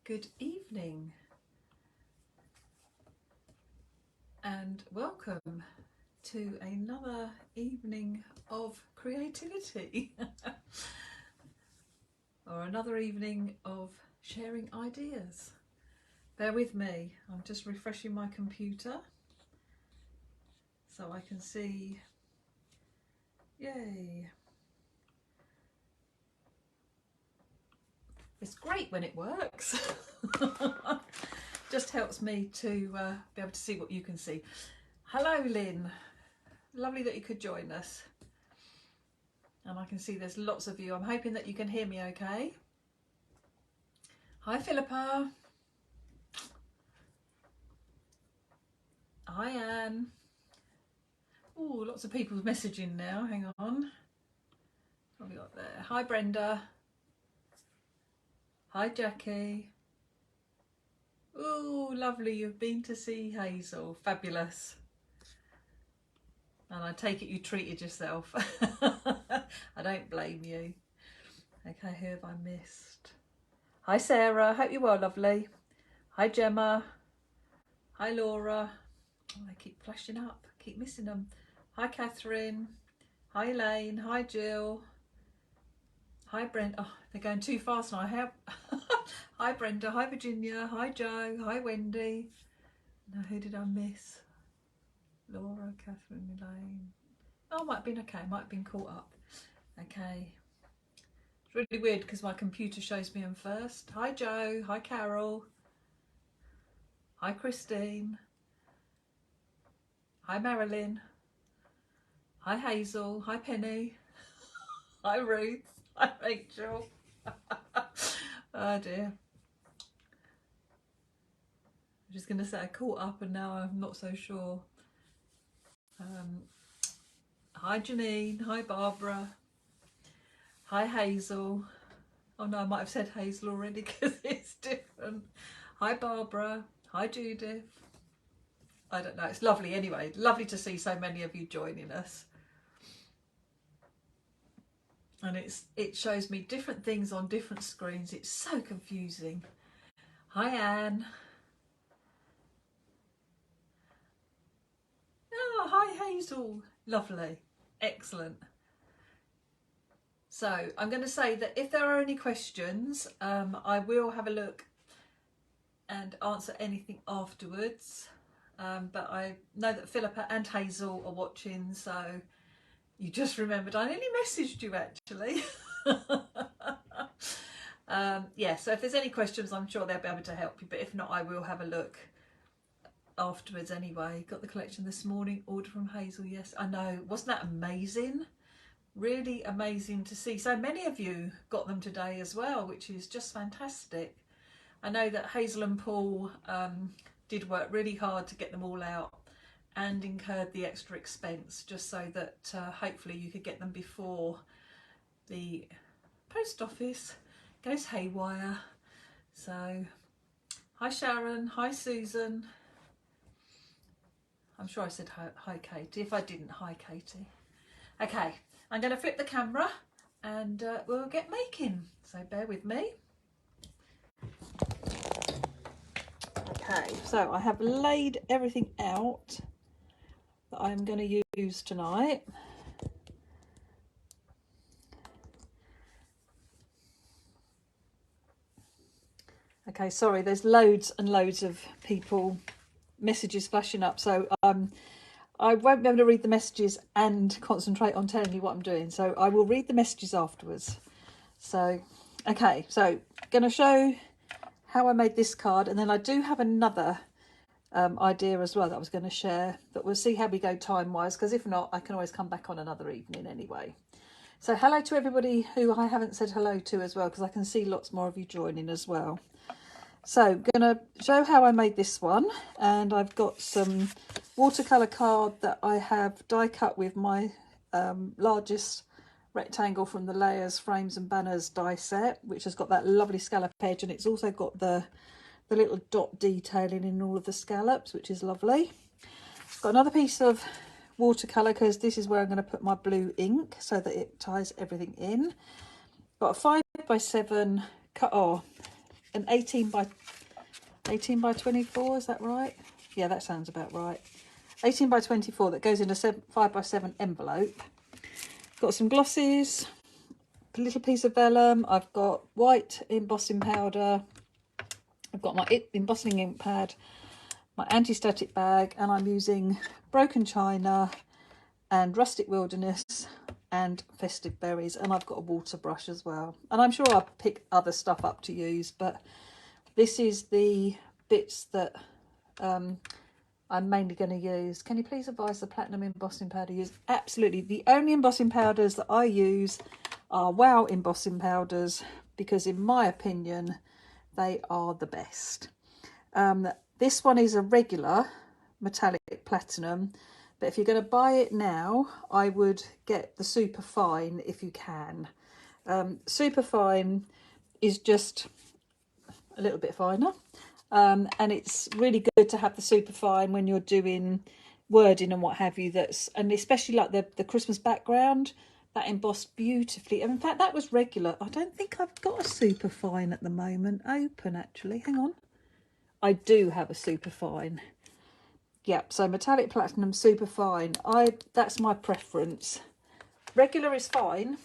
Good evening and welcome to another evening of creativity or another evening of sharing ideas. Bear with me, I'm just refreshing my computer so I can see. Yay! It's great when it works. Just helps me to be able to see what you can see. Hello Lynn, lovely that you could join us. And I can see there's lots of you. I'm hoping that you can hear me okay. Hi Philippa. Hi Anne. Oh, lots of people messaging now. Hang on. What have we got there? Hi Brenda. Hi Jackie. Oh, lovely. You've been to see Hazel. Fabulous. And I take it you treated yourself. I don't blame you. Okay, who have I missed? Hi Sarah. Hope you're well, lovely. Hi Gemma. Hi Laura. Oh, they keep flashing up. Keep missing them. Hi Catherine. Hi Elaine. Hi Jill. Hi Brenda. Oh, they're going too fast now. Hi Brenda. Hi Virginia. Hi Joe. Hi Wendy. Now who did I miss? Laura, Catherine, Elaine. Oh, might have been okay. Might have been caught up. Okay. It's really weird because my computer shows me them first. Hi Joe. Hi Carol. Hi Christine. Hi Marilyn. Hi Hazel. Hi Penny. Hi Ruth. Hi Rachel. Oh dear. I'm just going to say I caught up and now I'm not so sure. Hi Janine. Hi Barbara. Hi Hazel. Oh no, I might have said Hazel already because it's different. Hi Barbara. Hi Judith. I don't know. It's lovely anyway. Lovely to see so many of you joining us. And it shows me different things on different screens. It's so confusing. Hi Anne. Oh, hi Hazel. Lovely. Excellent. So I'm going to say that if there are any questions, I will have a look and answer anything afterwards. But I know that Philippa and Hazel are watching, so you just remembered I nearly messaged you actually. Yeah, so if there's any questions, I'm sure they'll be able to help you, but if not, I will have a look afterwards anyway. Got the collection this morning, order from Hazel. Yes, I know. Wasn't that amazing? Really amazing to see so many of you got them today as well, which is just fantastic. I know that Hazel and Paul did work really hard to get them all out and incurred the extra expense just so that hopefully you could get them before the post office goes haywire. So hi Sharon, hi Susan. I'm sure I said hi Katie. If I didn't, hi Katie. Okay, I'm going to flip the camera and we'll get making, so bear with me. Okay, so I have laid everything out that I'm going to use tonight. Okay, sorry, there's loads and loads of people, messages flashing up, so I won't be able to read the messages and concentrate on telling you what I'm doing, so I will read the messages afterwards. So, okay, so going to show how I made this card, and then I do have another idea as well that I was going to share, but we'll see how we go time-wise, because if not, I can always come back on another evening anyway. So hello to everybody who I haven't said hello to as well, because I can see lots more of you joining as well. So going to show how I made this one, and I've got some watercolour card that I have die cut with my largest rectangle from the Layers Frames and Banners die set, which has got that lovely scallop edge, and it's also got the little dot detailing in all of the scallops, which is lovely. Got another piece of watercolour because this is where I'm going to put my blue ink so that it ties everything in. Got a 5x7 cut off an 18 by 24, is that right? Yeah, that sounds about right. 18 by 24 that goes in a 5x7 envelope. Got some glosses, a little piece of vellum. I've got white embossing powder. I've got my embossing ink pad, my anti-static bag, and I'm using Broken China and Rustic Wilderness and Festive Berries, and I've got a water brush as well. And I'm sure I'll pick other stuff up to use, but this is the bits that I'm mainly going to use. Can you please advise the platinum embossing powder use? Absolutely. The only embossing powders that I use are Wow embossing powders, because in my opinion they are the best. This one is a regular metallic platinum, but if you're going to buy it now, I would get the super fine if you can. Super fine is just a little bit finer, and it's really good to have the super fine when you're doing wording and what have you. And especially like the Christmas background, that embossed beautifully. And in fact, that was regular. I don't think I've got a super fine at the moment open, actually. Hang on. I do have a super fine. Yep, so metallic platinum super fine. That's my preference. Regular is fine,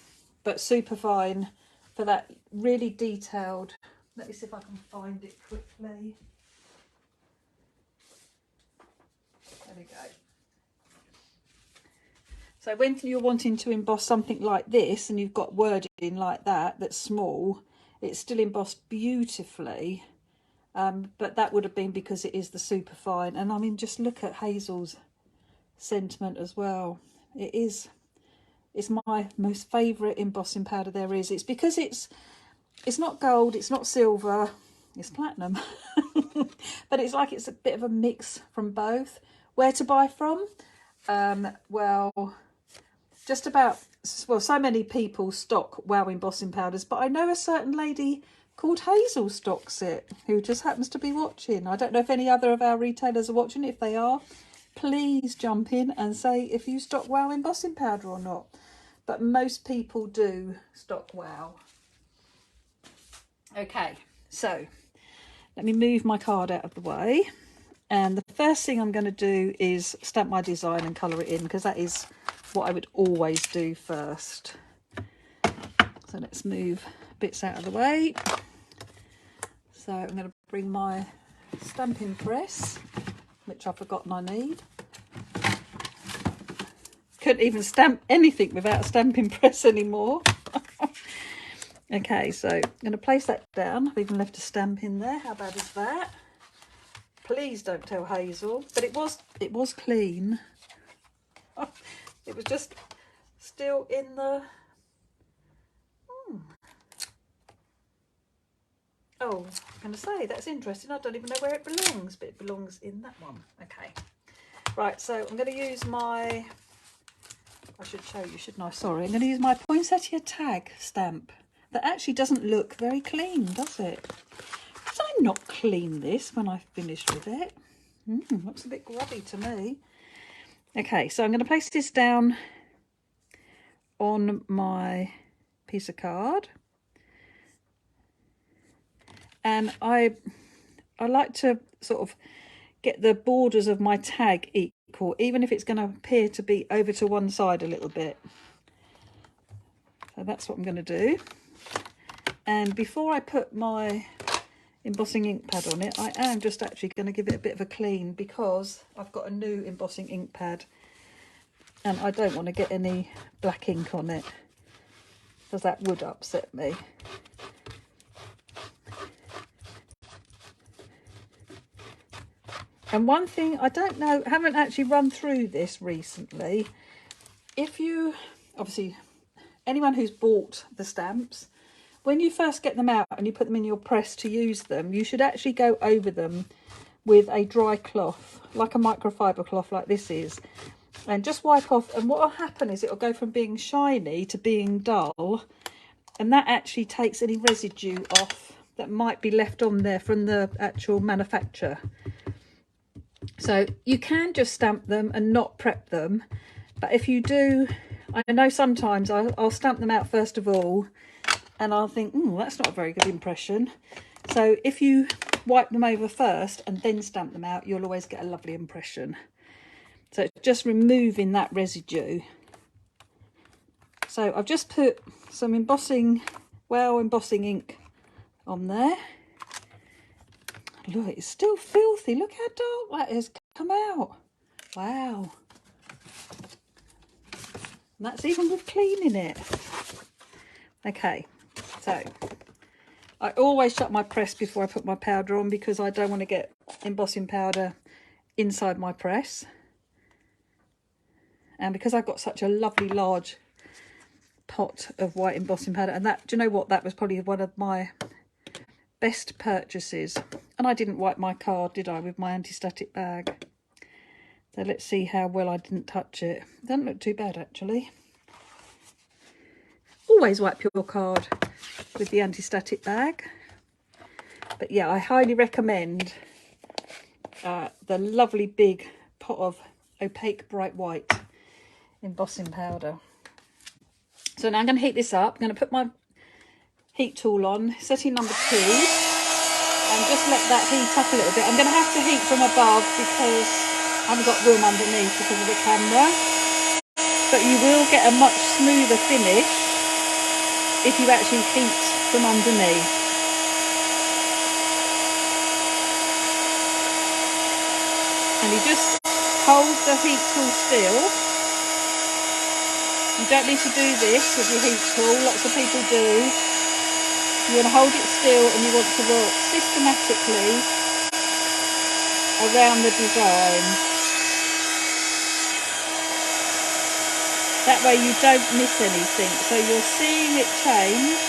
but super fine for that really detailed. Let me see if I can find it quickly. There we go. So when you're wanting to emboss something like this and you've got wording like that that's small, it's still embossed beautifully, but that would have been because it is the super fine. And I mean, just look at Hazel's sentiment as well. It's my most favourite embossing powder there is. It's because it's not gold, it's not silver, it's platinum. But it's like it's a bit of a mix from both. Where to buy from? Well, just about, well, so many people stock Wow embossing powders, but I know a certain lady called Hazel stocks it, who just happens to be watching. I don't know if any other of our retailers are watching. If they are, please jump in and say if you stock Wow embossing powder or not. But most people do stock Wow. Okay, so let me move my card out of the way. And the first thing I'm going to do is stamp my design and colour it in, because that is what I would always do first. So let's move bits out of the way. So I'm going to bring my stamping press, which I've forgotten I need. Couldn't even stamp anything without a stamping press anymore. Okay, so I'm going to place that down. I've even left a stamp in there. How bad is that? Please don't tell Hazel. But it was clean. It was just still in the... Oh, I'm going to say, that's interesting. I don't even know where it belongs, but it belongs in that one. Okay. Right, so I'm going to use my... I should show you, shouldn't I? Sorry. I'm going to use my Poinsettia tag stamp. That actually doesn't look very clean, does it? Did I not clean this when I finished with it? Looks a bit grubby to me. Okay, so I'm going to place this down on my piece of card. And I like to sort of get the borders of my tag equal, even if it's going to appear to be over to one side a little bit. So that's what I'm going to do. And before I put my embossing ink pad on it, I am just actually going to give it a bit of a clean, because I've got a new embossing ink pad and I don't want to get any black ink on it, because that would upset me. And one thing, I don't know, haven't actually run through this recently. If you, obviously, anyone who's bought the stamps, when you first get them out and you put them in your press to use them, you should actually go over them with a dry cloth, like a microfiber cloth like this is, and just wipe off. And what will happen is it will go from being shiny to being dull, and that actually takes any residue off that might be left on there from the actual manufacturer. So you can just stamp them and not prep them, but if you do, I know sometimes I'll stamp them out first of all and I'll think, that's not a very good impression. So So if you wipe them over first and then stamp them out, you'll always get a lovely impression. So it's just removing that residue. So I've just put some embossing ink on there. Look, it's still filthy. Look how dark that has come out. Wow. And that's even with cleaning it. Okay, so I always shut my press before I put my powder on because I don't want to get embossing powder inside my press. And because I've got such a lovely large pot of white embossing powder, and that, do you know what, that was probably one of my best purchases. And I didn't wipe my card, did I, with my anti-static bag? So let's see how well I didn't touch it. It doesn't look too bad, actually. Always wipe your card with the anti-static bag. But yeah, I highly recommend the lovely big pot of opaque bright white embossing powder. So now I'm going to heat this up. I'm going to put my heat tool on, setting number 2, and just let that heat up a little bit. I'm going to have to heat from above because I haven't got room underneath because of the camera. But you will get a much smoother finish if you actually heat from underneath. And you just hold the heat tool still. You don't need to do this with your heat tool, lots of people do. You want to hold it still and you want to work systematically around the design. That way you don't miss anything. So you're seeing it change,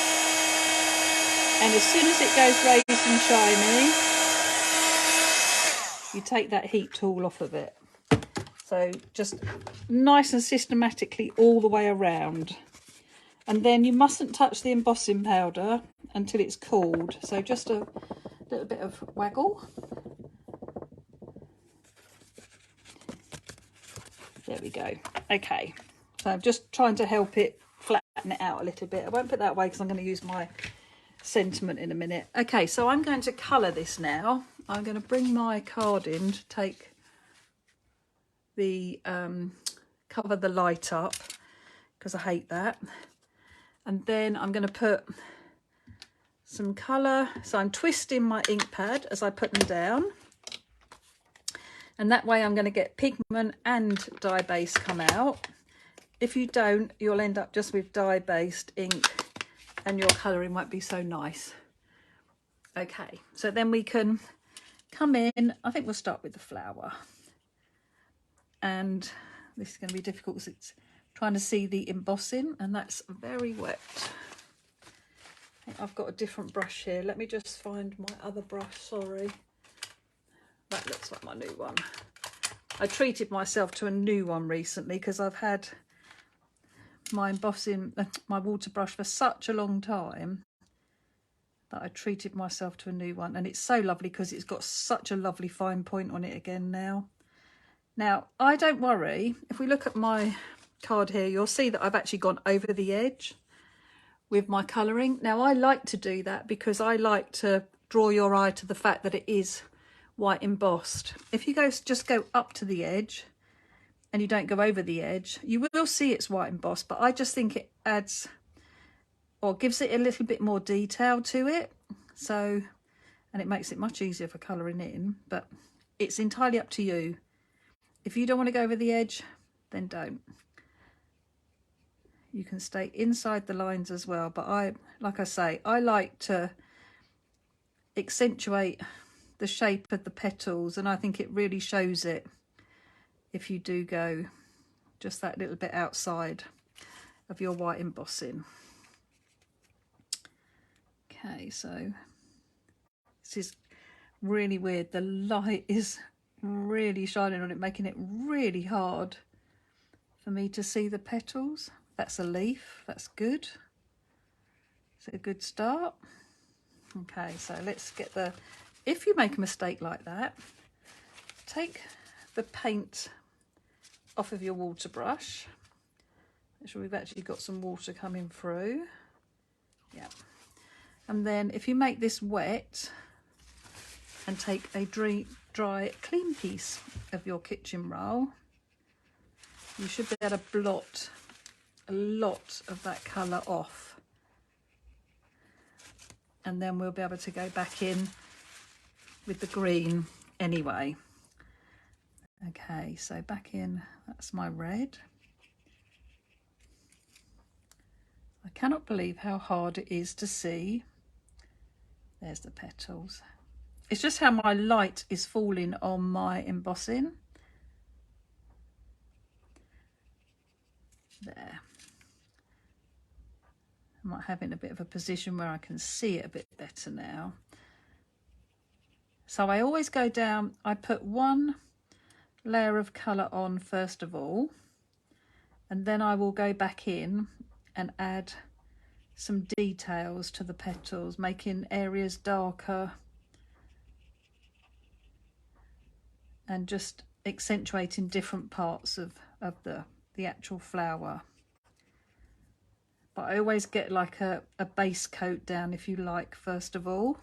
and as soon as it goes raised and shiny, you take that heat tool off of it. So just nice and systematically all the way around. And then you mustn't touch the embossing powder until it's cooled. So just a little bit of waggle. There we go. Okay. So I'm just trying to help it flatten it out a little bit. I won't put that away because I'm going to use my sentiment in a minute. Okay, so I'm going to colour this now. I'm going to bring my card in to take the cover the light up because I hate that. And then I'm going to put some colour. So I'm twisting my ink pad as I put them down. And that way I'm going to get pigment and dye base come out. If you don't, you'll end up just with dye-based ink and your colouring won't be so nice. Okay, so then we can come in. I think we'll start with the flower. And this is going to be difficult because it's trying to see the embossing, and that's very wet. I think I've got a different brush here. Let me just find my other brush, sorry. That looks like my new one. I treated myself to a new one recently because I've had my embossing, my water brush for such a long time that I treated myself to a new one, and it's so lovely because it's got such a lovely fine point on it again now. Now, I don't worry, if we look at my card here, you'll see that I've actually gone over the edge with my colouring. Now, I like to do that because I like to draw your eye to the fact that it is white embossed. If you just go up to the edge and you don't go over the edge, you will see it's white embossed, but I just think it adds or gives it a little bit more detail to it. So, and it makes it much easier for colouring in, but it's entirely up to you. If you don't want to go over the edge, then don't. You can stay inside the lines as well, but like I say, I like to accentuate the shape of the petals, and I think it really shows it if you do go just that little bit outside of your white embossing. Okay, so this is really weird. The light is really shining on it, making it really hard for me to see the petals. That's a leaf, that's good. It's a good start. Okay, so let's get the, if you make a mistake like that, take the paint off of your water brush. Make sure we've actually got some water coming through. Yeah. And then if you make this wet and take a dry clean piece of your kitchen roll, you should be able to blot a lot of that colour off. And then we'll be able to go back in with the green anyway. Okay, so back in, that's my red. I cannot believe how hard it is to see. There's the petals. It's just how my light is falling on my embossing. There. I might have it in a bit of a position where I can see it a bit better now. So I always go down, I put one layer of colour on first of all, and then I will go back in and add some details to the petals, making areas darker and just accentuating different parts of the actual flower. But I always get like a base coat down, if you like, first of all.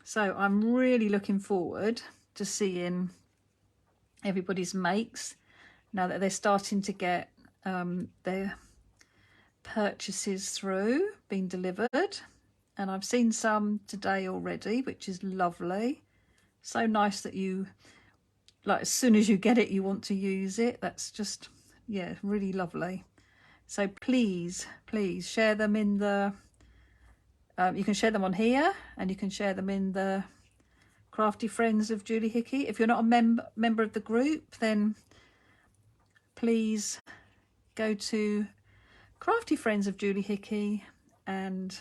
So I'm really looking forward to seeing everybody's makes now that they're starting to get their purchases through, being delivered. And I've seen some today already, which is lovely. So nice that you, like, as soon as you get it, you want to use it. That's just, yeah, really lovely. So please share them in the, you can share them on here, and you can share them in the Crafty Friends of Julie Hickey. If you're not a member of the group, then please go to Crafty Friends of Julie Hickey, and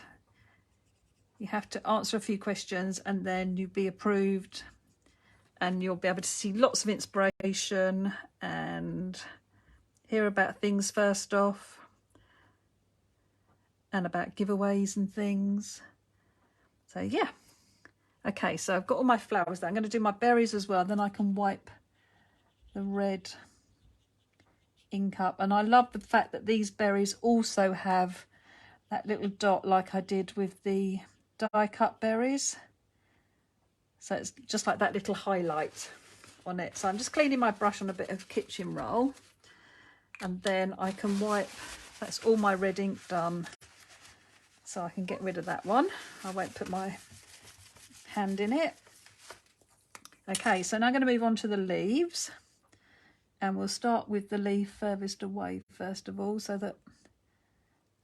you have to answer a few questions and then you'll be approved, and you'll be able to see lots of inspiration and hear about things first off, and about giveaways and things. So yeah. Okay, so I've got all my flowers there. I'm going to do my berries as well, then I can wipe the red ink up. And I love the fact that these berries also have that little dot like I did with the die cut berries. So it's just like that little highlight on it. So I'm just cleaning my brush on a bit of kitchen roll, and then I can wipe. That's all my red ink done, so I can get rid of that one. I won't put my hand in it. Okay, so now I'm going to move on to the leaves, and we'll start with the leaf furthest away first of all, so that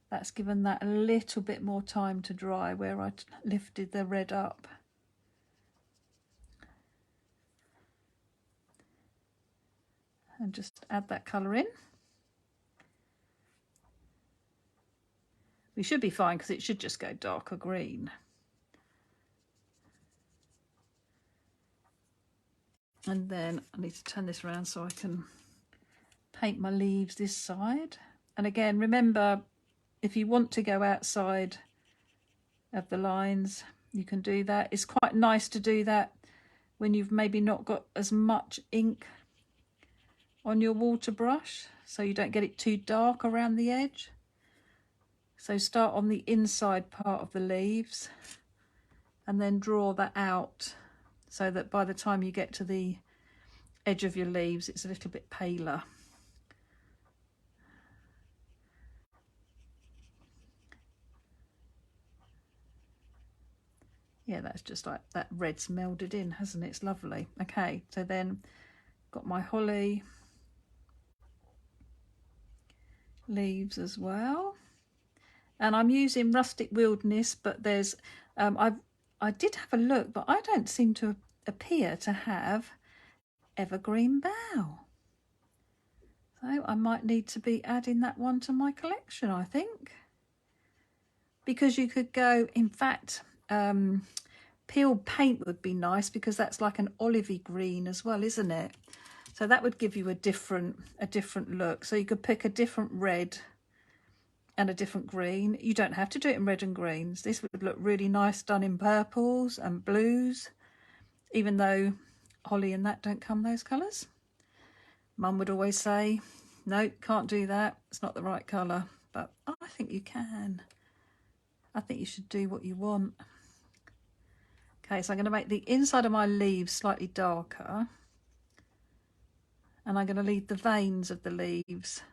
that's given that a little bit more time to dry where I lifted the red up. And just add that colour in. We should be fine because it should just go darker green. And then I need to turn this around so I can paint my leaves this side. And again, remember, if you want to go outside of the lines, you can do that. It's quite nice to do that when you've maybe not got as much ink on your water brush, so you don't get it too dark around the edge. So start on the inside part of the leaves and then draw that out, so that by the time you get to the edge of your leaves, it's a little bit paler. Yeah, that's just like that red's melded in, hasn't it? It's lovely. Okay, so then got my holly leaves as well. And I'm using Rustic Wilderness, but there's, I did have a look, but I don't seem to appear to have Evergreen Bough. So I might need to be adding that one to my collection, I think. Because you could go, in fact, peeled paint would be nice, because that's like an olivey green as well, isn't it? So that would give you a different look. So you could pick a different red and a different green. You don't have to do it in red and greens. This would look really nice done in purples and blues, even though holly and that don't come those colours. Mum would always say, No, can't do that. It's not the right colour, but I think you can. I think you should do what you want. Okay, so I'm going to make the inside of my leaves slightly darker, and I'm going to leave the veins of the leaves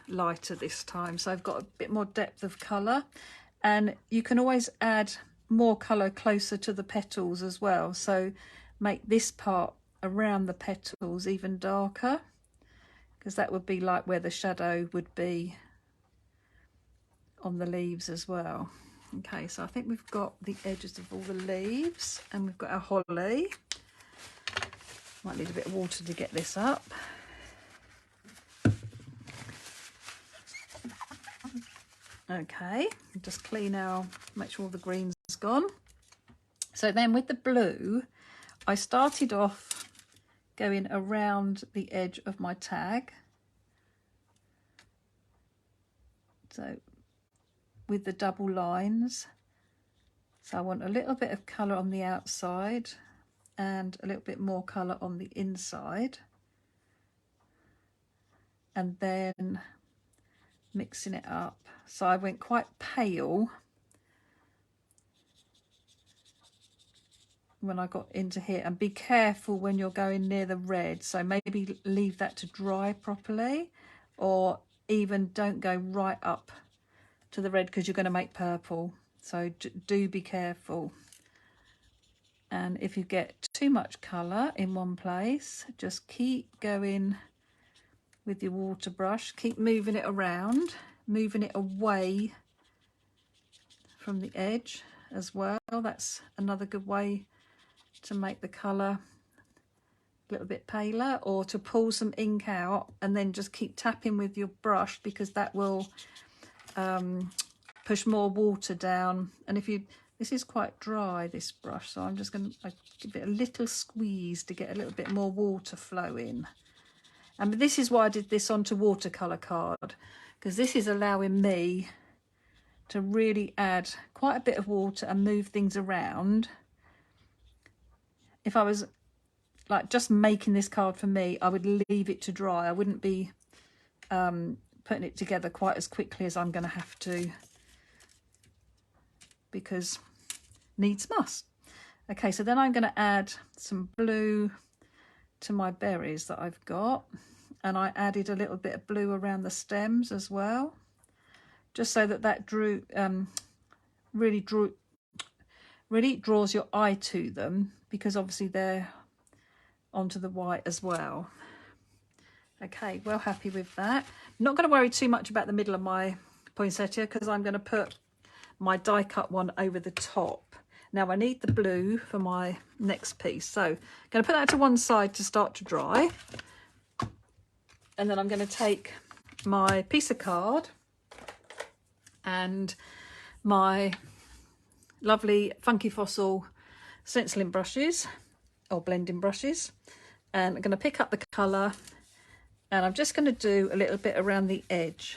lighter this time, so I've got a bit more depth of colour. And you can always add more colour closer to the petals as well, so make this part around the petals even darker, because that would be like where the shadow would be on the leaves as well. Okay, so I think we've got the edges of all the leaves, and we've got our holly. Might need a bit of water to get this up. Okay, just clean our, make sure all the green's gone. So then with the blue, I started off going around the edge of my tag. So with the double lines. So I want a little bit of colour on the outside and a little bit more colour on the inside. And then mixing it up. So I went quite pale when I got into here, and be careful when you're going near the red, so maybe leave that to dry properly, or even don't go right up to the red because you're going to make purple, so do be careful. And if you get too much colour in one place, just keep going with your water brush, keep moving it around, moving it away from the edge as well. That's another good way to make the colour a little bit paler, or to pull some ink out and then just keep tapping with your brush, because that will push more water down. And if you, this is quite dry, this brush, so I'm just going to give it a little squeeze to get a little bit more water flow in. And this is why I did this onto watercolour card, because this is allowing me to really add quite a bit of water and move things around. If I was like just making this card for me, I would leave it to dry. I wouldn't be putting it together quite as quickly as I'm going to have to, because needs must. Okay, so then I'm going to add some blue to my berries that I've got, and I added a little bit of blue around the stems as well, just so that that really draws your eye to them, because obviously they're onto the white as well. Okay, well happy with that. Not going to worry too much about the middle of my poinsettia, because I'm going to put my die cut one over the top. Now I need the blue for my next piece, so I'm going to put that to one side to start to dry, and then I'm going to take my piece of card and my lovely Funky Fossil stenciling brushes or blending brushes, and I'm going to pick up the colour, and I'm just going to do a little bit around the edge.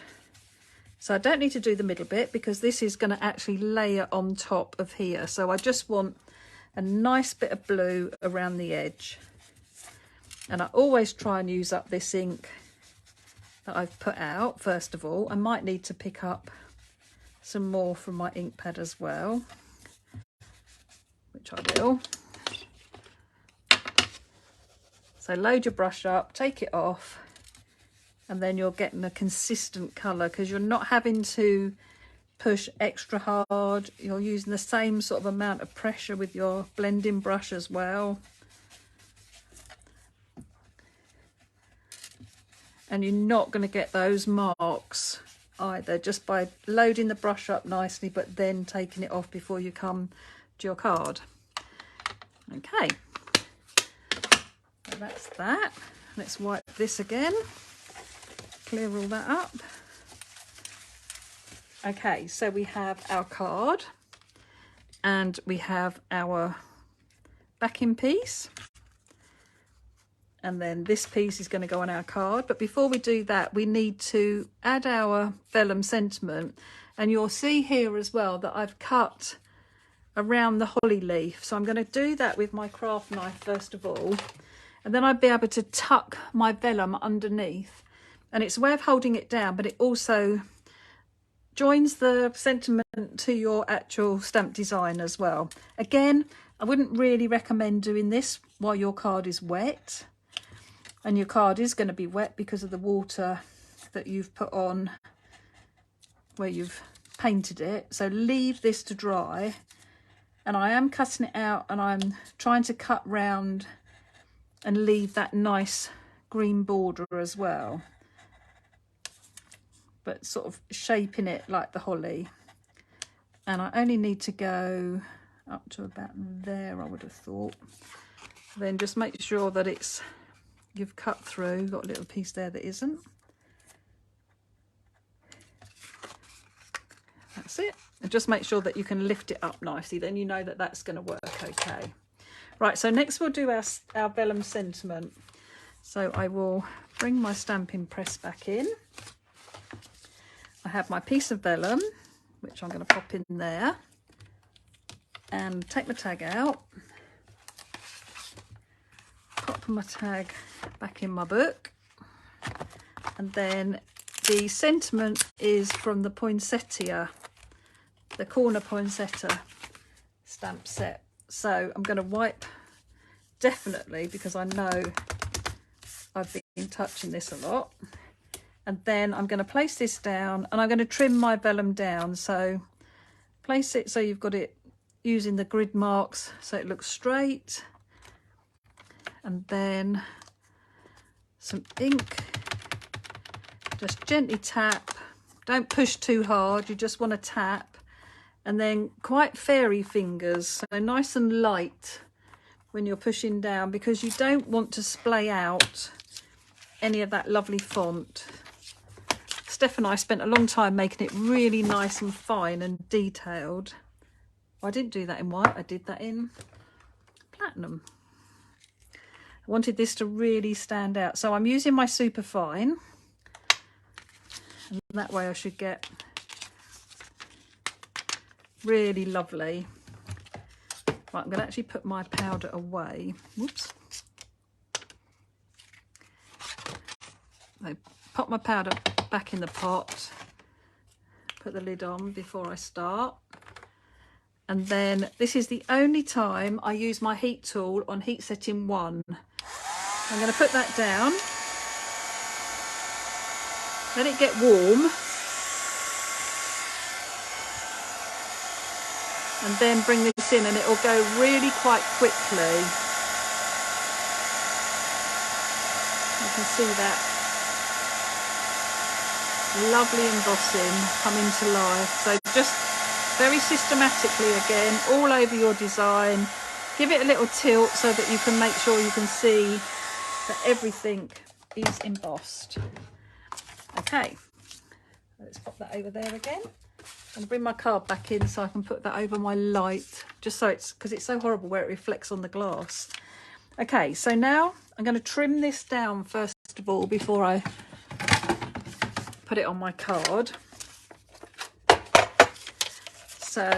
So I don't need to do the middle bit, because this is going to actually layer on top of here. So I just want a nice bit of blue around the edge. And I always try and use up this ink that I've put out first of all. I might need to pick up some more from my ink pad as well, which I will. So load your brush up, take it off, and then you're getting a consistent colour, because you're not having to push extra hard. You're using the same sort of amount of pressure with your blending brush as well. And you're not going to get those marks either just by loading the brush up nicely, but then taking it off before you come to your card. Okay, so that's that. Let's wipe this again, clear all that up. Okay, so we have our card and we have our backing piece, and then this piece is going to go on our card. But before we do that, we need to add our vellum sentiment, and you'll see here as well that I've cut around the holly leaf. So I'm going to do that with my craft knife first of all, and then I'd be able to tuck my vellum underneath, and it's a way of holding it down, but it also joins the sentiment to your actual stamp design as well. Again, I wouldn't really recommend doing this while your card is wet, and your card is going to be wet because of the water that you've put on where you've painted it. So leave this to dry, and I am cutting it out, and I'm trying to cut round and leave that nice green border as well, but sort of shaping it like the holly. And I only need to go up to about there, I would have thought. Then just make sure that it's, you've cut through, got a little piece there that isn't. That's it. And just make sure that you can lift it up nicely, then you know that that's going to work okay. Right, so next we'll do our vellum sentiment. So I will bring my stamping press back in. I have my piece of vellum, which I'm going to pop in there, and take my tag out, pop my tag back in my book, and then the sentiment is from the poinsettia, the corner poinsettia stamp set. So I'm going to wipe, definitely, because I know I've been touching this a lot. And then I'm going to place this down, and I'm going to trim my vellum down. So place it so you've got it using the grid marks so it looks straight. And then some ink, just gently tap. Don't push too hard, you just want to tap. And then quite fairy fingers, so nice and light when you're pushing down, because you don't want to splay out any of that lovely font. Steph and I spent a long time making it really nice and fine and detailed. I didn't do that in white, I did that in platinum. I wanted this to really stand out, so I'm using my super fine, and that way I should get really lovely. Right, I'm going to actually put my powder away. Whoops. I pop my powder back in the pot, put the lid on before I start, and then this is the only time I use my heat tool on heat setting 1. I'm going to put that down, let it get warm, and then bring this in, and it will go really quite quickly. You can see that lovely embossing coming to life. So just very systematically again, all over your design. Give it a little tilt so that you can make sure you can see that everything is embossed. Okay, let's pop that over there again. I'm going to bring my card back in so I can put that over my light, just so it's, because it's so horrible where it reflects on the glass. Okay, so now I'm going to trim this down first of all before I put it on my card. So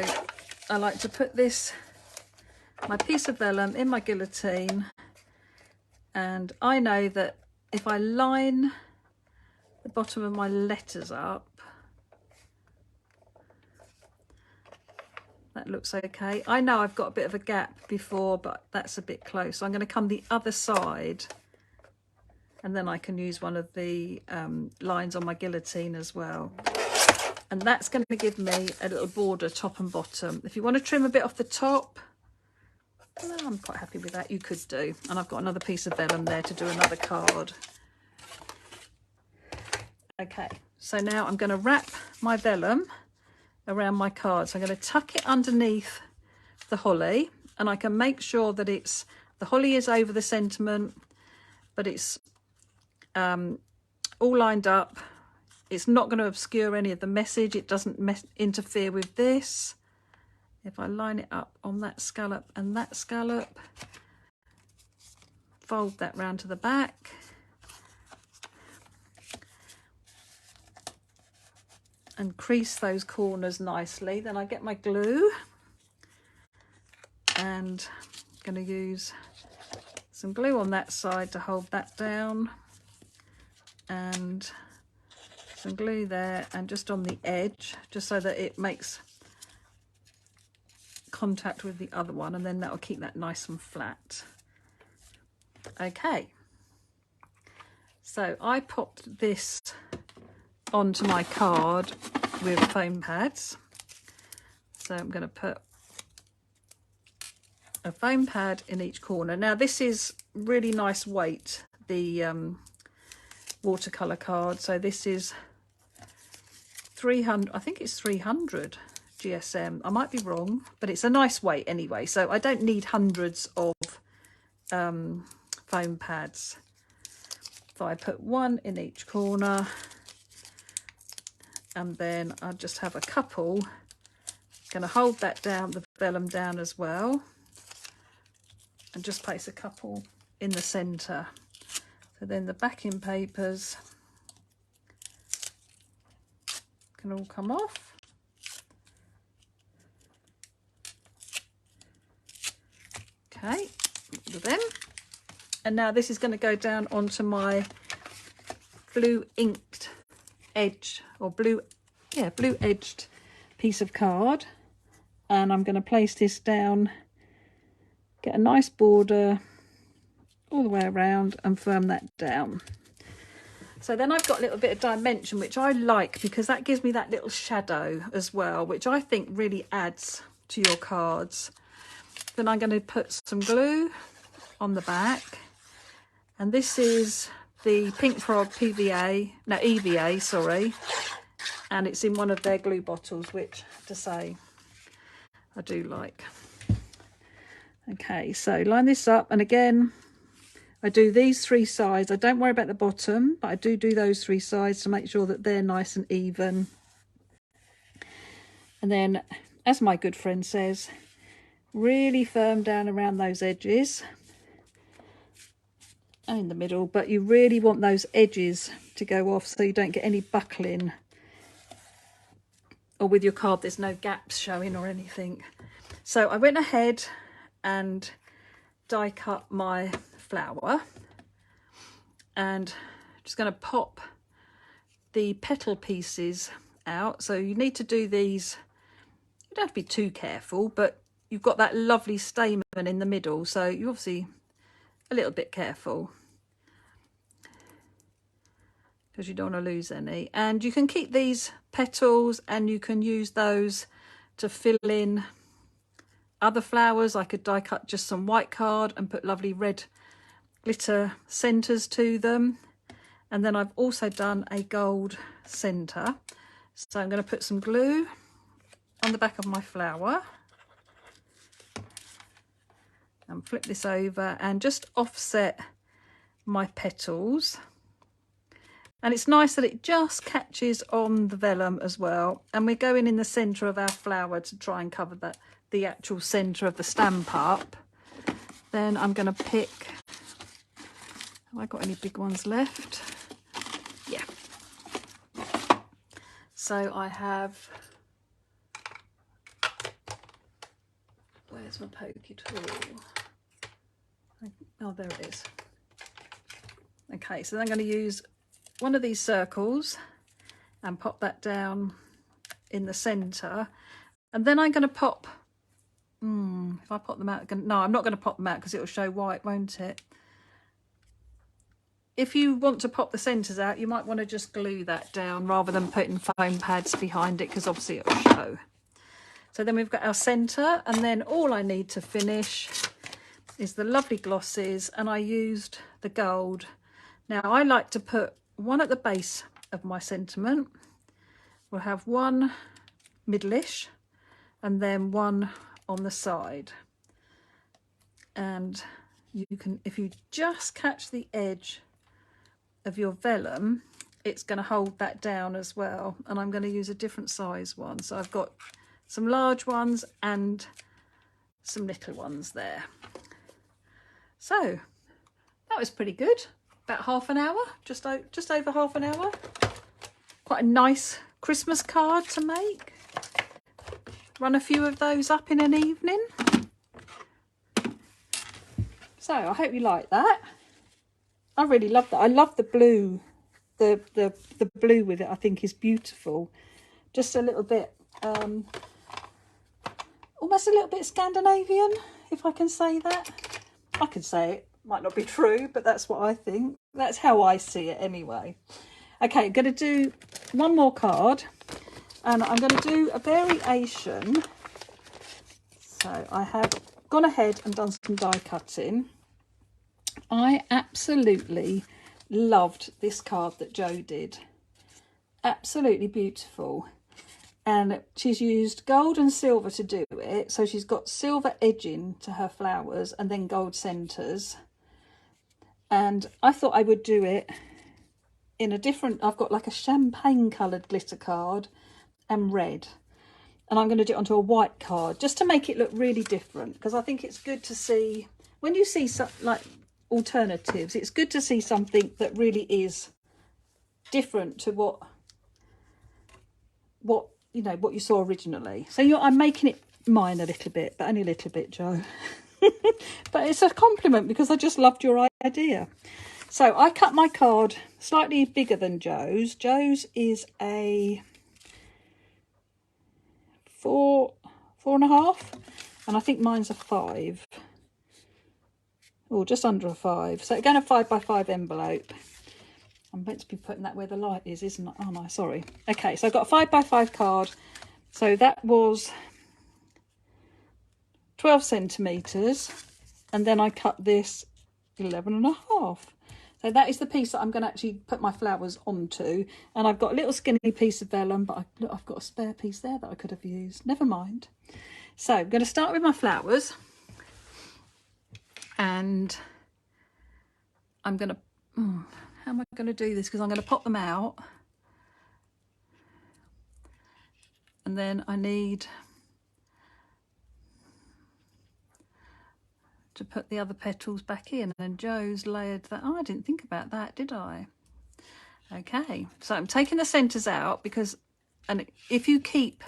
I like to put this, my piece of vellum, in my guillotine, and I know that if I line the bottom of my letters up, that looks okay. I know I've got a bit of a gap before, but that's a bit close. So I'm going to come the other side, and then I can use one of the lines on my guillotine as well. And that's going to give me a little border top and bottom. If you want to trim a bit off the top, well, I'm quite happy with that. You could do. And I've got another piece of vellum there to do another card. Okay, so now I'm going to wrap my vellum around my card. So I'm going to tuck it underneath the holly, and I can make sure that it's, the holly is over the sentiment, but it's all lined up. It's not going to obscure any of the message. It doesn't interfere with this. If I line it up on that scallop and that scallop, fold that round to the back, and crease those corners nicely. Then I get my glue, and I'm going to use some glue on that side to hold that down, and some glue there and just on the edge, just so that it makes contact with the other one, and then that will keep that nice and flat. Okay, so I popped this onto my card with foam pads. So I'm going to put a foam pad in each corner. Now this is really nice weight, the watercolor card. So this is 300, I think it's 300 GSM. I might be wrong, but it's a nice weight anyway. So I don't need hundreds of foam pads. So I put one in each corner, and then I just have a couple. Going to hold that down, the vellum down as well, and just place a couple in the centre. So then the backing papers can all come off. Okay, look at them. And now this is going to go down onto my blue inked edge, or blue edged piece of card. And I'm going to place this down, get a nice border all the way around and firm that down. So then I've got a little bit of dimension, which I like because that gives me that little shadow as well, which I think really adds to your cards. Then I'm going to put some glue on the back, and this is the Pink Frog EVA, sorry, and it's in one of their glue bottles, which, to say, I do like. Okay, so line this up, and again I do these three sides. I don't worry about the bottom, but I do those three sides to make sure that they're nice and even. And then, as my good friend says, really firm down around those edges and in the middle, but you really want those edges to go off so you don't get any buckling, or with your card there's no gaps showing or anything. So I went ahead and die cut my flower, and I'm just going to pop the petal pieces out. So you need to do these, you don't have to be too careful, but you've got that lovely stamen in the middle, so you're obviously a little bit careful because you don't want to lose any. And you can keep these petals and you can use those to fill in other flowers. I could die cut just some white card and put lovely red glitter centres to them. And then I've also done a gold centre. So I'm going to put some glue on the back of my flower and flip this over and just offset my petals. And it's nice that it just catches on the vellum as well. And we're going in the centre of our flower to try and cover that, the actual centre of the stamp up. Then I'm going to pick, have I got any big ones left? Yeah. So I have, where's my pokey tool? Oh, there it is. Okay, so then I'm going to use one of these circles and pop that down in the centre, and then I'm going to pop, if I pop them out, no, I'm not going to pop them out because it will show white, won't it? If you want to pop the centres out, you might want to just glue that down rather than putting foam pads behind it, because obviously it will show. So then we've got our centre, and then all I need to finish is the lovely glosses, and I used the gold. Now I like to put one at the base of my sentiment. We'll have one middle-ish and then one on the side. And you can, if you just catch the edge of your vellum, it's going to hold that down as well. And I'm going to use a different size one. So I've got some large ones and some little ones there. So that was pretty good. About half an hour, just over half an hour. Quite a nice Christmas card to make. Run a few of those up in an evening. So I hope you like that. I really love that. I love the blue, the blue with it. I think is beautiful. Just a little bit, almost a little bit Scandinavian, if I can say that. I can say it. Might not be true, but that's what I think. That's how I see it anyway. Okay, I'm going to do one more card, and I'm going to do a variation. So I have gone ahead and done some die cutting. I absolutely loved this card that Jo did. Absolutely beautiful. And she's used gold and silver to do it. So she's got silver edging to her flowers and then gold centres. And I thought I would do it in a different, I've got like a champagne coloured glitter card and red. And I'm going to do it onto a white card just to make it look really different, because I think it's good to see, when you see some, like alternatives, it's good to see something that really is different to what you know, what you saw originally. So I'm making it mine a little bit, but only a little bit, Jo. But it's a compliment because I just loved your idea. So I cut my card slightly bigger than Jo's. Jo's is a 4.5, and I think mine's a 5, or just under a 5. So again, a 5x5 envelope. I'm meant to be putting that where the light is, isn't I? Oh no, sorry. Okay, so I've got a 5x5 card. So that was 12 centimetres, and then I cut this 11.5. So that is the piece that I'm going to actually put my flowers onto. And I've got a little skinny piece of vellum, but look, I've got a spare piece there that I could have used. Never mind. So I'm going to start with my flowers. And I'm going to... how am I going to do this? Because I'm going to pop them out. And then I need to put the other petals back in, and Jo's layered that. Oh, I didn't think about that, did I? Okay, so I'm taking the centres out because, and if you keep,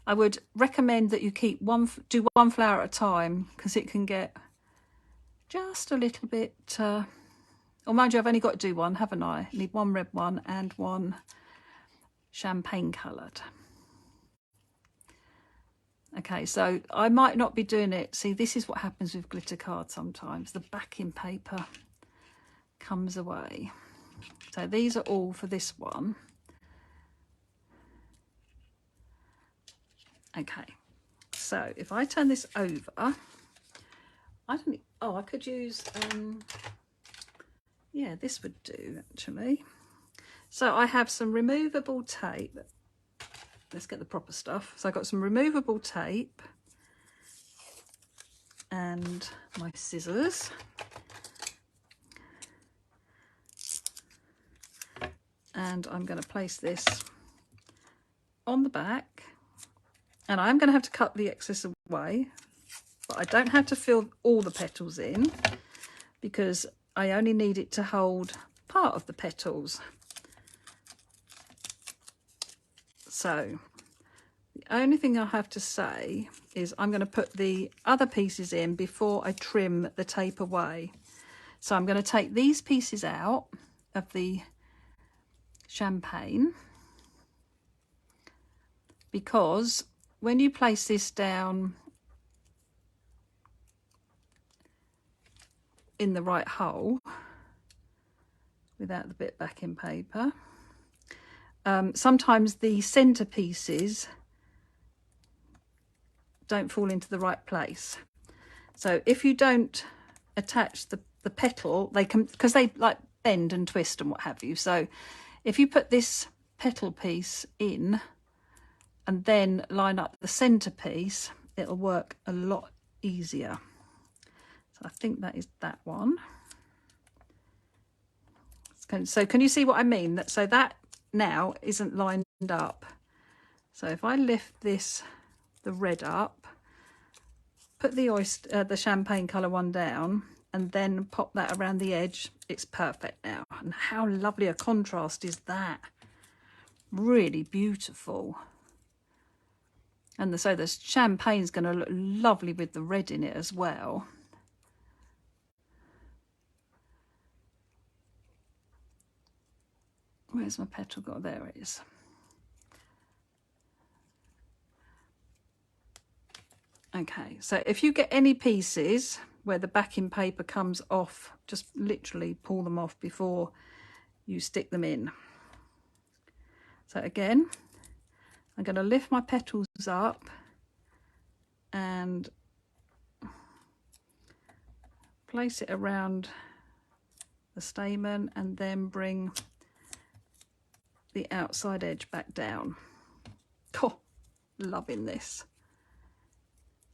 I would recommend that you keep do one flower at a time, because it can get just a little bit, or mind you, I've only got to do one, haven't I? I need one red one and one champagne coloured. Okay, so I might not be doing it. See, this is what happens with glitter cards sometimes. The backing paper comes away. So these are all for this one. Okay, so if I turn this over, I could use, yeah, this would do actually. So I have some removable tape. Let's get the proper stuff. So I've got some removable tape and my scissors. And I'm going to place this on the back. And I'm going to have to cut the excess away. But I don't have to fill all the petals in, because I only need it to hold part of the petals. So the only thing I have to say is I'm going to put the other pieces in before I trim the tape away. So I'm going to take these pieces out of the champagne, because when you place this down in the right hole without the bit backing paper, sometimes the centre pieces don't fall into the right place. So if you don't attach the petal, they can, because they like bend and twist and what have you. So if you put this petal piece in and then line up the centre piece, it'll work a lot easier. So I think that is that one. So can you see what I mean? So that now isn't lined up. So if I lift this, the red up, put the champagne colour one down, and then pop that around the edge, it's perfect now. And how lovely a contrast is that? Really beautiful. And so the champagne's going to look lovely with the red in it as well. Where's my petal got? There it is. Okay, so if you get any pieces where the backing paper comes off, just literally pull them off before you stick them in. So again, I'm going to lift my petals up and place it around the stamen and then bring the outside edge back down. Oh, loving this.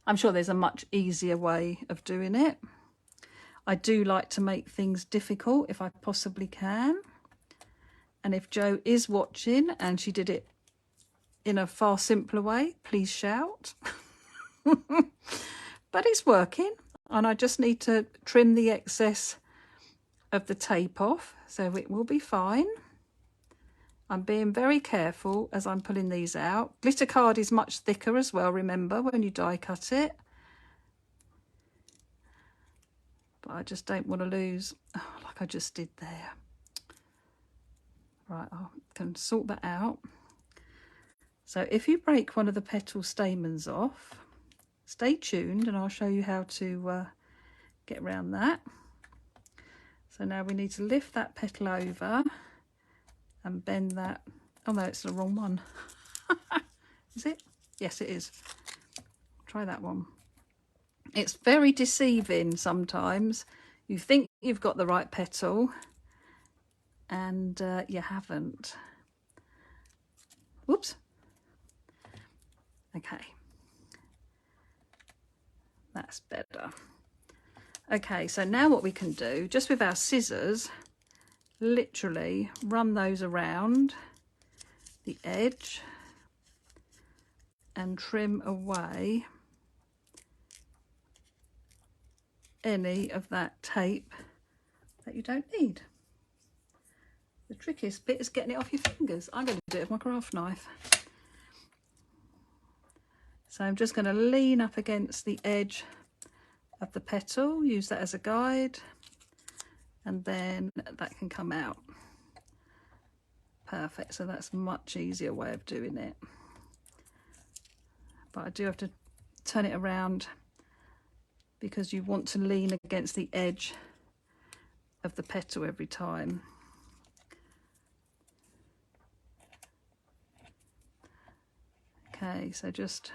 I'm sure there's a much easier way of doing it. I do like to make things difficult if I possibly can. And if Jo is watching and she did it in a far simpler way, please shout. But it's working, and I just need to trim the excess of the tape off, so it will be fine. I'm being very careful as I'm pulling these out. Glitter card is much thicker as well, remember, when you die cut it. But I just don't want to lose, like I just did there. Right, I can sort that out. So if you break one of the petal stamens off, stay tuned and I'll show you how to get around that. So now we need to lift that petal over and bend that. Oh no, it's the wrong one. Is it? Yes, it is. Try that one. It's very deceiving sometimes. You think you've got the right petal and you haven't. Whoops. Okay. That's better. Okay, so now what we can do, just with our scissors, literally run those around the edge and trim away any of that tape that you don't need. The trickiest bit is getting it off your fingers. I'm going to do it with my craft knife. So I'm just going to lean up against the edge of the petal, use that as a guide, and then that can come out. Perfect. So that's a much easier way of doing it. But I do have to turn it around because you want to lean against the edge of the petal every time. Okay, so just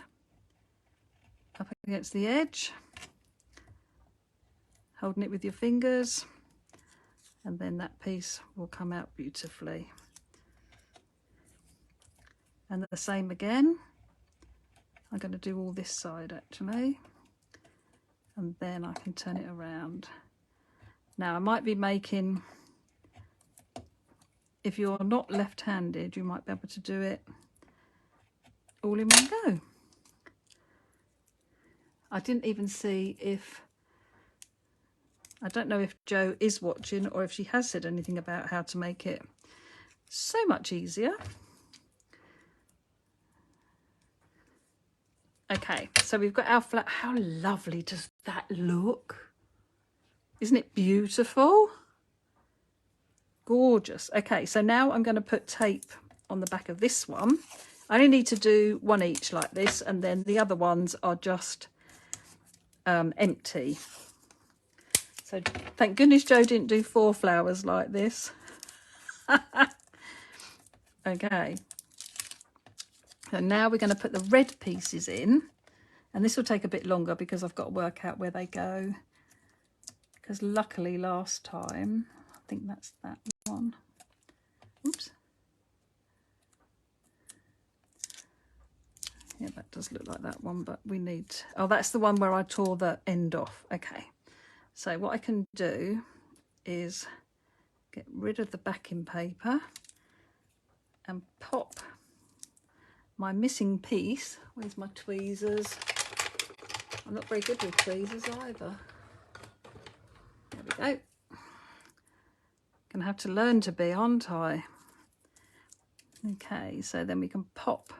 up against the edge, holding it with your fingers, and then that piece will come out beautifully. And the same again. I'm going to do all this side actually, and then I can turn it around. Now I might be making, if you're not left-handed, you might be able to do it all in one go. I didn't even see if, I don't know if Jo is watching or if she has said anything about how to make it so much easier. Okay, so we've got our flat. How lovely does that look? Isn't it beautiful? Gorgeous. Okay, so now I'm going to put tape on the back of this one. I only need to do one each like this, and then the other ones are just empty. So thank goodness Jo didn't do 4 flowers like this. Okay. So now we're going to put the red pieces in, and this will take a bit longer because I've got to work out where they go. Because luckily last time, I think that's that one. Oops. Yeah, that does look like that one, but we need, oh, that's the one where I tore the end off. Okay. So what I can do is get rid of the backing paper and pop my missing piece. Where's my tweezers? I'm not very good with tweezers either. There we go. Gonna have to learn to be, aren't I? Okay, so then we can pop.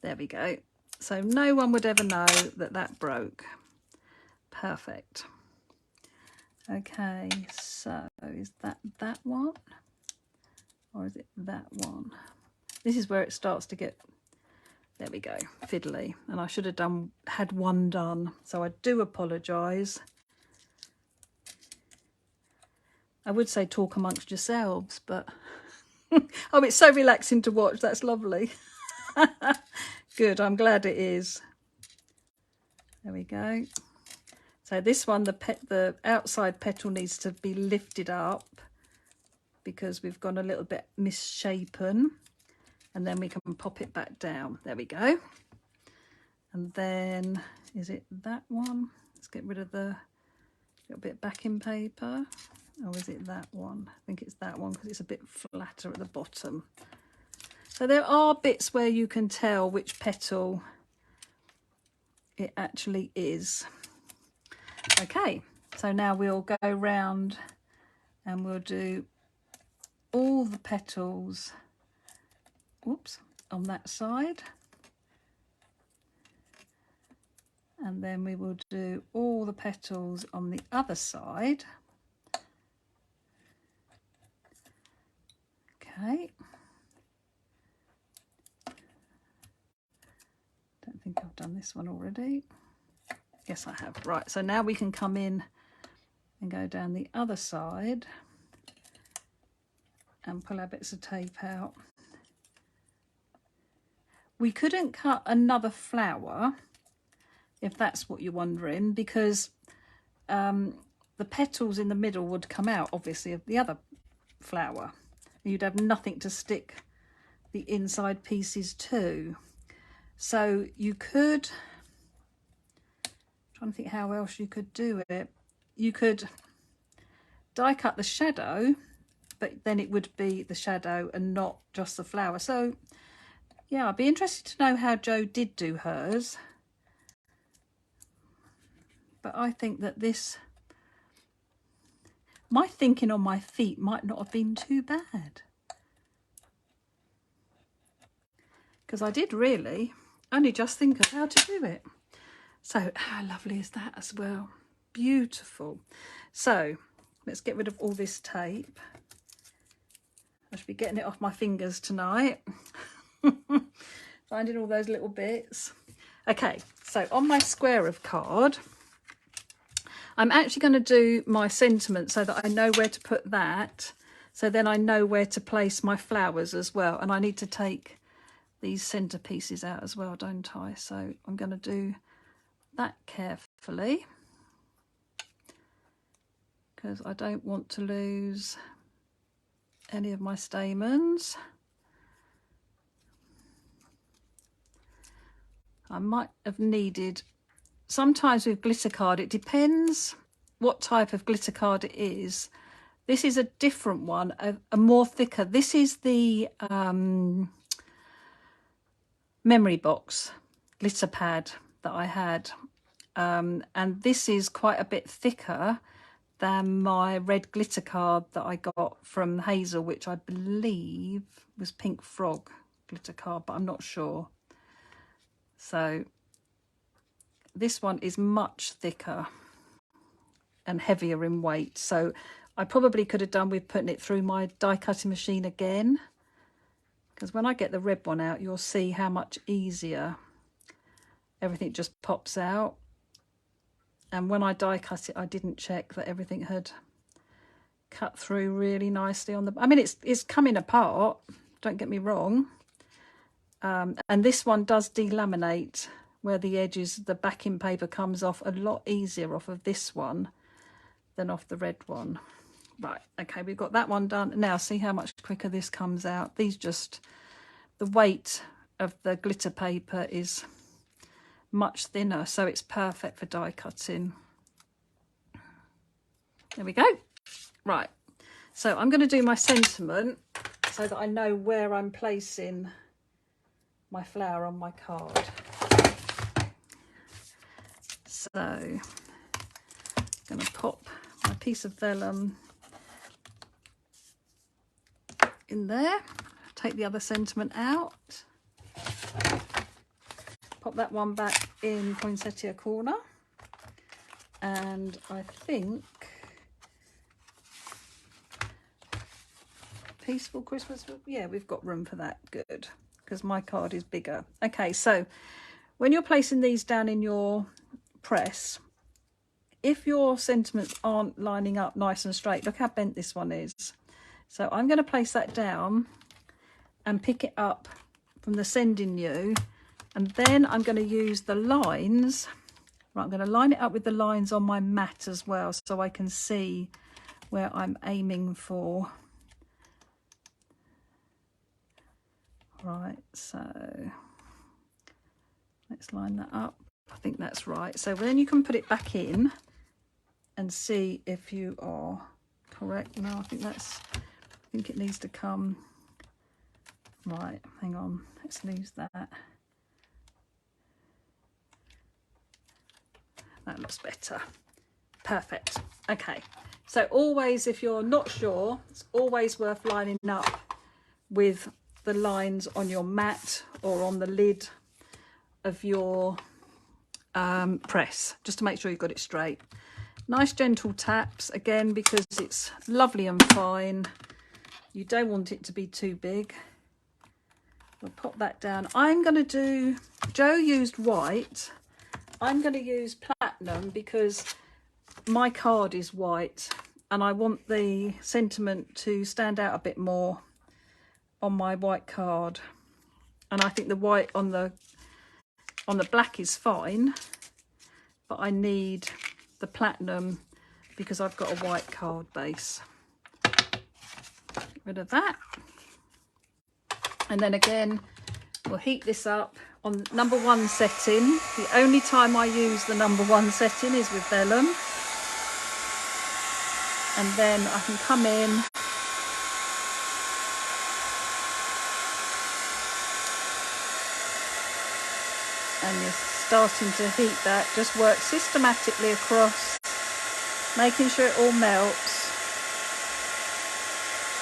There we go. So no one would ever know that that broke. Perfect. Okay, so is that one? Or is it that one? This is where it starts to get, there we go, fiddly. And I should have had one done. So I do apologise. I would say talk amongst yourselves, but oh, it's so relaxing to watch. That's lovely. Good, I'm glad it is. There we go. So this one, the outside petal needs to be lifted up because we've gone a little bit misshapen, and then we can pop it back down. There we go. And then, is it that one? Let's get rid of the little bit backing paper. Or is it that one? I think it's that one because it's a bit flatter at the bottom. So there are bits where you can tell which petal it actually is. Okay, so now we'll go round and we'll do all the petals, whoops, on that side. And then we will do all the petals on the other side. Okay. Don't think I've done this one already. Yes, I have. Right, so now we can come in and go down the other side and pull our bits of tape out. We couldn't cut another flower, if that's what you're wondering, because the petals in the middle would come out, obviously, of the other flower. You'd have nothing to stick the inside pieces to. So you could, I'm trying to think how else you could do it. You could die cut the shadow, but then it would be the shadow and not just the flower. So yeah, I'd be interested to know how Jo did do hers. But I think that this, my thinking on my feet might not have been too bad. Because I did really only just think of how to do it. So how lovely is that as well? Beautiful. So let's get rid of all this tape. I should be getting it off my fingers tonight. Finding all those little bits. Okay, so on my square of card, I'm actually going to do my sentiment so that I know where to put that. So then I know where to place my flowers as well. And I need to take these centre pieces out as well, don't I? So I'm going to do that carefully because I don't want to lose any of my stamens. I might have needed, sometimes with glitter card, it depends what type of glitter card it is. This is a different one, a more thicker. This is the memory box glitter pad that I had. And this is quite a bit thicker than my red glitter card that I got from Hazel, which I believe was Pink Frog glitter card, but I'm not sure. So this one is much thicker and heavier in weight. So I probably could have done with putting it through my die cutting machine again. Because when I get the red one out, you'll see how much easier everything just pops out. And when I die cut it, I didn't check that everything had cut through really nicely on the, I mean, it's coming apart, don't get me wrong. And this one does delaminate where the edges, the backing paper comes off a lot easier off of this one than off the red one. Right, okay, we've got that one done. Now see how much quicker this comes out. These just, the weight of the glitter paper is much thinner, so it's perfect for die cutting. There we go. Right, so I'm going to do my sentiment so that I know where I'm placing my flower on my card. So I'm going to pop my piece of vellum in there, take the other sentiment out, pop that one back in poinsettia corner, and I think Peaceful Christmas. Yeah, we've got room for that. Good, because my card is bigger. Okay, so when you're placing these down in your press, if your sentiments aren't lining up nice and straight, look how bent this one is. So I'm going to place that down and pick it up from the sending new, and then I'm going to use the lines. Right, I'm going to line it up with the lines on my mat as well, so I can see where I'm aiming for. Right, so let's line that up. I think that's right. So then you can put it back in and see if you are correct. No, I think it needs to come. Right, hang on, let's lose that. That looks better. Perfect. Okay, so always, if you're not sure, it's always worth lining up with the lines on your mat or on the lid of your press, just to make sure you've got it straight. Nice gentle taps, again, because it's lovely and fine. You don't want it to be too big. I'll pop that down. I'm going to do, Joe used white. I'm going to use platinum because my card is white and I want the sentiment to stand out a bit more on my white card. And I think the white on the black is fine, but I need the platinum because I've got a white card base. Get rid of that. And then again, we'll heat this up on #1 setting. The only time I use the #1 setting is with vellum. And then I can come in and you're starting to heat that. Just work systematically across, making sure it all melts.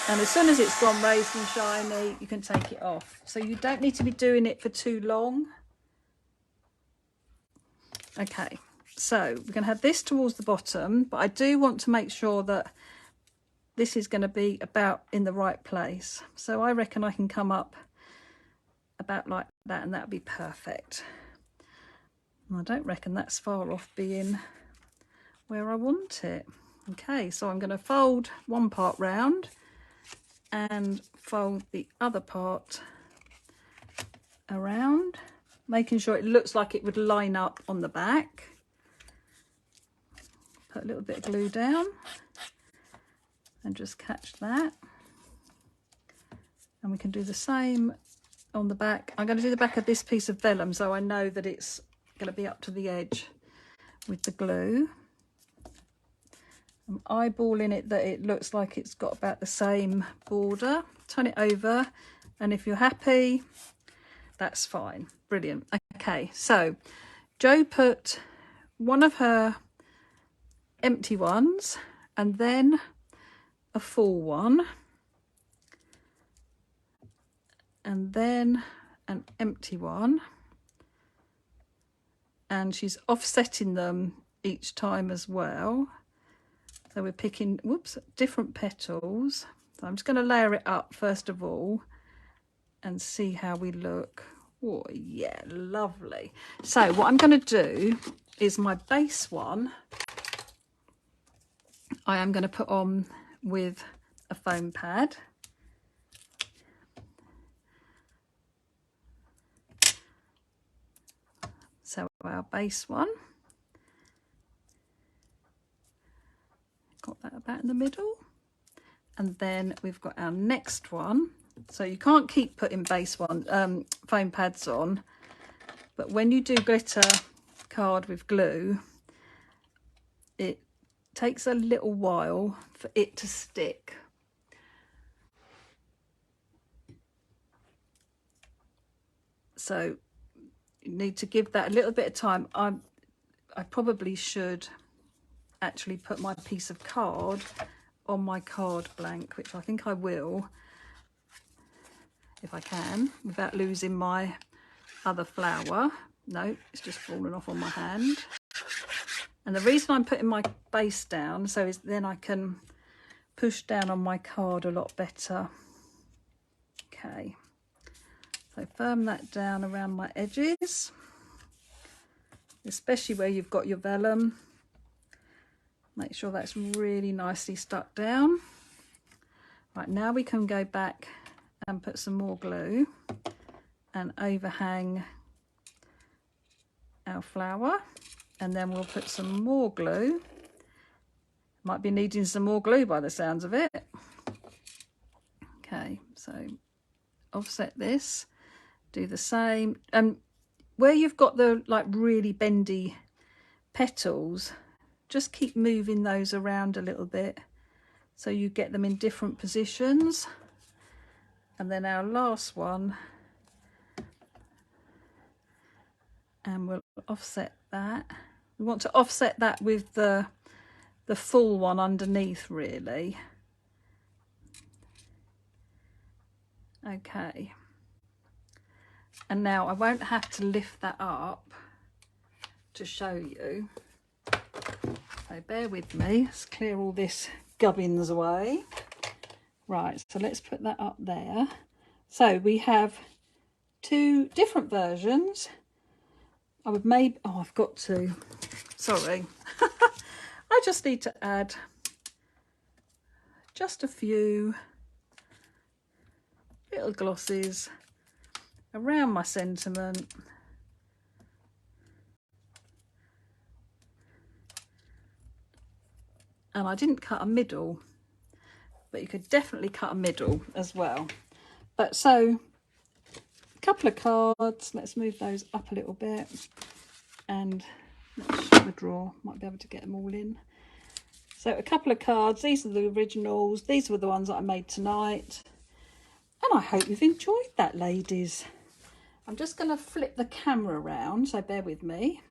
And as soon as it's gone raised and shiny, you can take it off. So you don't need to be doing it for too long. Okay, so we're going to have this towards the bottom, but I do want to make sure that this is going to be about in the right place. So I reckon I can come up about like that, and that'll be perfect. And I don't reckon that's far off being where I want it. Okay, so I'm going to fold one part round and fold the other part around, making sure it looks like it would line up on the back. Put a little bit of glue down and just catch that. And we can do the same on the back. I'm going to do the back of this piece of vellum so I know that it's going to be up to the edge with the glue. I'm eyeballing it that it looks like it's got about the same border. Turn it over, and if you're happy, that's fine. Brilliant. Okay, so Jo put one of her empty ones and then a full one and then an empty one, and she's offsetting them each time as well. So we're picking, whoops, different petals. So I'm just going to layer it up first of all and see how we look. Oh yeah, lovely. So what I'm going to do is my base one, I am going to put on with a foam pad. So our base one, got that about in the middle, and then we've got our next one. So you can't keep putting base one foam pads on, but when you do glitter card with glue, it takes a little while for it to stick. So you need to give that a little bit of time. I probably should actually put my piece of card on my card blank, which I think I will, if I can, without losing my other flower. No, it's just fallen off on my hand. And the reason I'm putting my base down so is then I can push down on my card a lot better. Okay, so firm that down around my edges, especially where you've got your vellum. Make sure that's really nicely stuck down. Right, now we can go back and put some more glue and overhang our flower, and then we'll put some more glue. Might be needing some more glue by the sounds of it. Okay, so offset this, do the same, and where you've got the like really bendy petals, just keep moving those around a little bit so you get them in different positions. And then our last one, and we'll offset that. We want to offset that with the full one underneath, really. Okay, and now I won't have to lift that up to show you, so bear with me. Let's clear all this gubbins away. Right, so let's put that up there. So we have two different versions. I would maybe, oh, I've got to, sorry. I just need to add just a few little glosses around my sentiment. And I didn't cut a middle, but you could definitely cut a middle as well. But so a couple of cards, let's move those up a little bit, and let's shut the drawer, might be able to get them all in. So a couple of cards, these are the originals, these were the ones that I made tonight, and I hope you've enjoyed that, ladies. I'm just going to flip the camera around, so bear with me.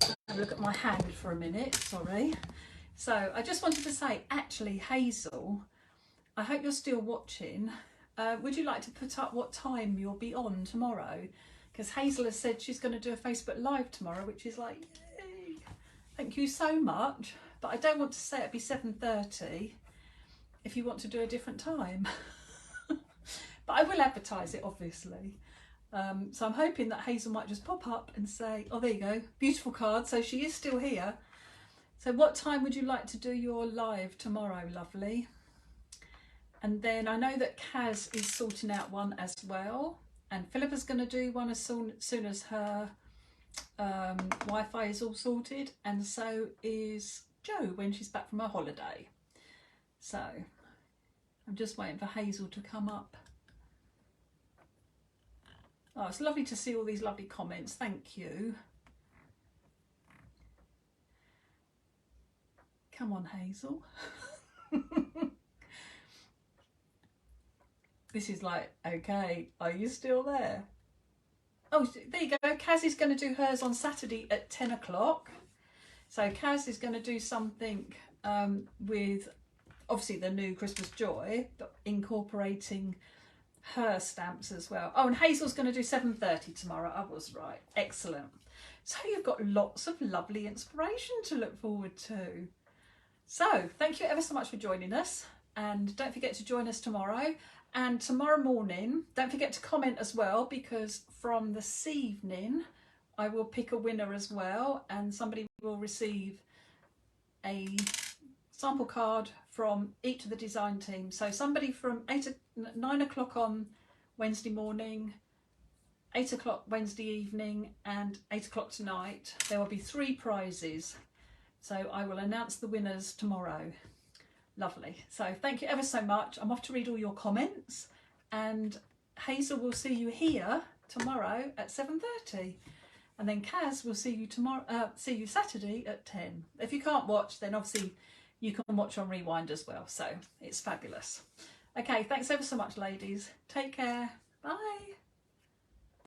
Have a look at my hand for a minute, sorry. So I just wanted to say, actually, Hazel, I hope you're still watching. Would you like to put up what time you'll be on tomorrow? Because Hazel has said she's going to do a Facebook Live tomorrow, which is like, yay. Thank you so much. But I don't want to say it'd be 7:30 if you want to do a different time. But I will advertise it, obviously. So I'm hoping that Hazel might just pop up and say, oh, there you go, beautiful card. So she is still here. So what time would you like to do your live tomorrow, lovely? And then I know that Kaz is sorting out one as well. And Philippa's going to do one as soon as her Wi-Fi is all sorted. And so is Jo when she's back from her holiday. So I'm just waiting for Hazel to come up. Oh, it's lovely to see all these lovely comments. Thank you. Come on, Hazel. This is like, okay, are you still there? Oh, there you go. Kaz is going to do hers on Saturday at 10 o'clock. So Kaz is going to do something with, obviously, the new Christmas Joy, but incorporating her stamps as well. Oh, and Hazel's going to do 7:30 tomorrow. I was right. Excellent. So you've got lots of lovely inspiration to look forward to. So thank you ever so much for joining us, and don't forget to join us tomorrow. And tomorrow morning, don't forget to comment as well, because from this evening I will pick a winner as well, and somebody will receive a sample card from each of the design team. So somebody from 9 o'clock on Wednesday morning, 8 o'clock Wednesday evening, and 8 o'clock tonight. There will be 3 prizes. So I will announce the winners tomorrow. Lovely. So thank you ever so much. I'm off to read all your comments, and Hazel will see you here tomorrow at 7:30. And then Kaz will see you tomorrow. See you Saturday at 10. If you can't watch, then obviously you can watch on Rewind as well. So it's fabulous. Okay, thanks ever so much, ladies. Take care. Bye.